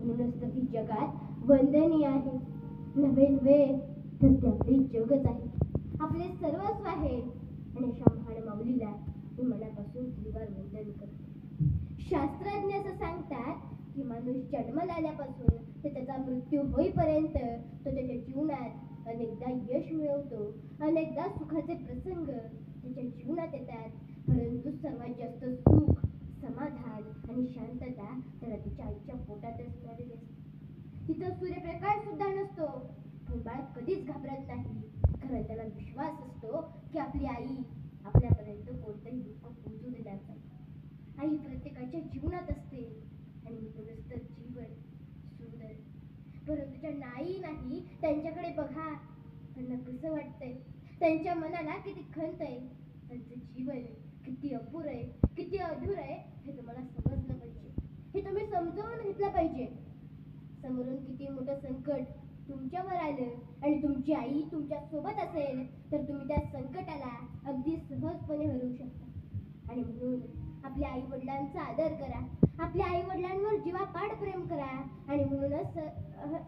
म्हणूनच तर ती जगात वंदनीय आहे. नवे नवे तर ते आपले जगच आहे, आपले सर्वस्व आहे. आणि अशा महान माऊलीला मी मनापासून त्रिवार वंदन करते. शास्त्रज्ञ असं सांगतात की माणूस जन्माला आल्यापासून ते त्याचा मृत्यू होईपर्यंत तो त्याच्या जीवनात अनेकदा यश मिळवतो, अनेकदा सुखाचे प्रसंग त्याच्या जीवनात येतात. परंतु सर्वात जास्त सुख, समाधान आणि शांतता त्याला तिच्या आईच्या पोटातच मिळालेली असते. तिथं सूर्यप्रकाश सुद्धा नसतो, पण बाळ कधीच घाबरत नाही, कारण त्याला विश्वास असतो की आपली आई आपल्यापर्यंत कोणतंही दुःख पोहोचू देणार नाही. आई प्रत्येकाच्या जीवनात असते आणि म्हणूनच तर जीवन सुंदर. परंतु ज्यांना आई नाही त्यांच्याकडे बघा, त्यांना कसं वाटतंय, त्यांच्या मनाला किती खंत आहे, त्यांचं जीवन किती अपुरं आहे, किती अधूर आहे हे तुम्हाला समजलं पाहिजे, हे तुम्ही समजावून घेतलं पाहिजे. समोरून किती मोठं संकट तुमच्यावर आलं आणि तुमची आई तुमच्या सोबत असेल तर तुम्ही त्या संकटाला अगदी सहजपणे हरवू शकता. आणि म्हणून आपल्या आई वडिलांचा आदर करा, आपल्या आई वडिलांवर जीवापाड प्रेम करा. आणि म्हणूनच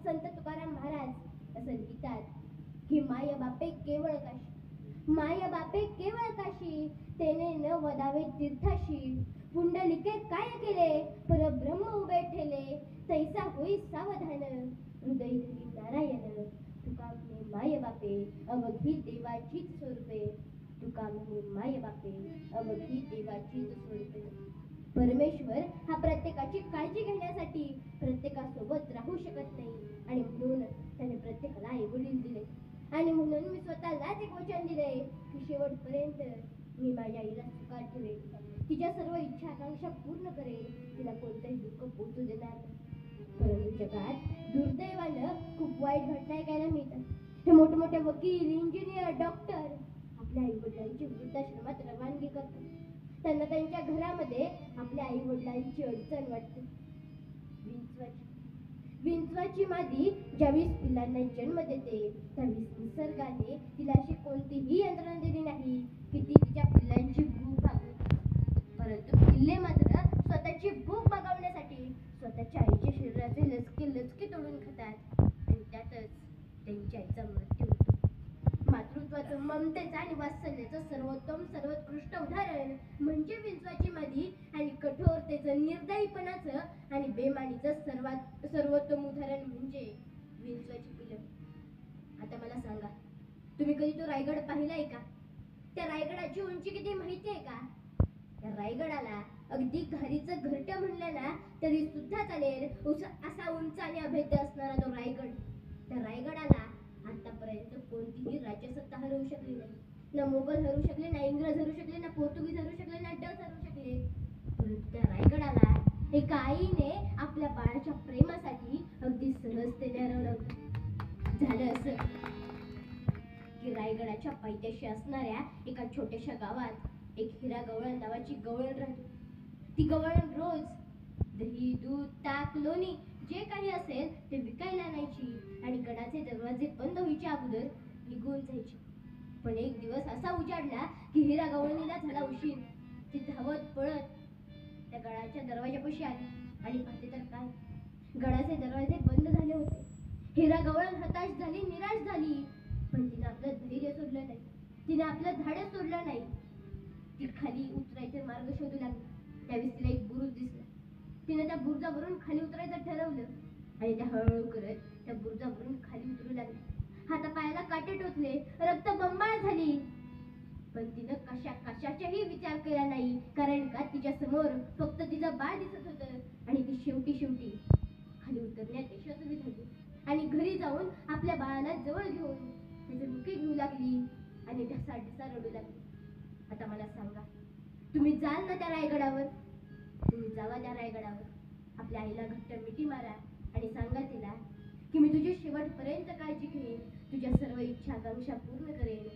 संत तुकाराम महाराज असं लिहितात की माय बापे केवळ काशी, माय बापे केवळ काशी, तेने न वदावे तीर्थाशी, पुंडलिके काय केले परब्रह्म उभे ठेले, तैसा होई सावधान हृदय धरी नारायण, तुका म्हणे माय बापे अवघी देवाचीच स्वरूपे, तुका म्हणे माय बापे अवघी देवाचीच स्वरूपे. परमेश्वर हा प्रत्येकाची काळजी घेण्यासाठी प्रत्येकासोबत राहू शकत नाही आणि म्हणून त्याने प्रत्येकाला आई वडील दिले. आणि म्हणून मी स्वतःलाच एक वचन दिले की शेवटपर्यंत मी माझ्या आईला सुखात ठेवेन, तिच्या सर्व इच्छा आकांक्षा पूर्ण करेन, तिला कोणतेही दुःख पोहोचू देणार नाही. परंतु जगात दुर्दैवानं खूप वाईट घटना ऐकायला मिळतात. हे मोठमोठे वकील, इंजिनियर, डॉक्टर आपल्या आई वडिलांची वृद्धाश्रमात रवानगी करतात. त्यांना त्यांच्या घरामध्ये आपल्या आई वडिलांची अडचण वाटते. विंचवाची मादी ज्यावेळेस पिल्लांना जन्म देते त्यावेळेस निसर्गाने तिला अशी कोणतीही यंत्रणा दिली नाही की ती तिच्या पिल्लांची भूक भागवेल. परंतु पिल्ले मात्र स्वतःची भूक भागवण्यासाठी स्वतःच्या आईच्या शरीराचे लचके तोडून खातात आणि त्यातच त्यांच्या आईचा मृत्यू होतो. मातृत्वाचं, ममतेचं आणि वात्सल्याचं सर्वोत्कृष्ट उदाहरण म्हणजे विंचवाची मादी आणि कठोरतेचं, निर्दयीपणाचं आणि बेमानीचं सर्वोत्तम उदाहरण म्हणजे विंचवाची पिलं. आता मला सांगा, तुम्ही कधी तो रायगड पाहिलाय का? त्या रायगडाची उंची किती माहिती आहे का? त्या रायगडाला अगदी घारीचं घरटं म्हणलं ना तरी सुद्धा चालेल, असा उंच आणि अभेद्य असणारा तो रायगड. त्या रायगडाला आतापर्यंत कोणतीही राज्यसत्ता हरवू शकली नाही. ना मोगल हरवू शकले, ना इंग्रज हरवू शकले, ना पोर्तुगीज हरवू शकले, ना डच हरवू शकले. परंतु त्या रायगडाला एका आईने आपल्या बाळाच्या प्रेमासाठी अगदी सहजतेने हरवलं होतं. झालं असं की रायगडाच्या पायथ्याशी असणाऱ्या एका छोट्याशा गावात एक हिरा गवळण नावाची गवळण राहते. ती गवळण रोज दही, दूध, ताक, लोणी जे काही असेल ते विकायला आणायची आणि गडाचे दरवाजे बंद व्हायच्या अगोदर निघून जायची. पण एक दिवस असा उजाडला की हिरा गवळणीला झाला उशीर. ती धावत पळत त्या गडाच्या दरवाजापाशी आली आणि पाहते तर काय, गडाचे दरवाजे बंद झाले होते. हिरा गवळण हताश झाली, निराश झाली, पण तिने आपलं धैर्य सोडलं नाही, तिने आपलं धाडस सोडलं नाही. ती खाली उतरायचे मार्ग शोधू लागली. त्यावेळेस तिला एक बुरुज दिसला. तिने त्या बुरुजावरून खाली उतरायचं ठरवलं आणि त्या हळूहळू करत त्या बुरुजावरून खाली उतरू लागली. हातापायाला काटे टोचले, रक्तबंबाळ झाली, पण तिनं कशाचाही विचार केला नाही, कारण का तिच्या समोर फक्त तिचं बाळ दिसत होतं. आणि ती शेवटी खाली उतरण्यात यशस्वी झाली आणि घरी जाऊन आपल्या बाळाला जवळ घेऊन त्याचे मुके घेऊ लागली आणि ढसा रडू लागली. आता मला सांगा, तुम्ही जाल ना त्या रायगडावर? तुम्ही जावा त्या रायगडावर, आपल्या आईला घट्ट मिठी मारा आणि सांगा तिला की मी तुझी शेवटपर्यंत काळजी घेईन, तुझ्या सर्व इच्छा आकांक्षा पूर्ण करेन.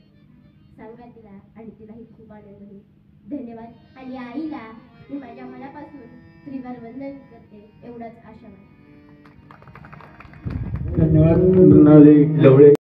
सांगा तिला आणि तिलाही खूप आनंद होईल. धन्यवाद. आणि आईला मी माझ्या मनापासून त्रिवार वंदन करते, एवढाच आशावाद. धन्यवाद.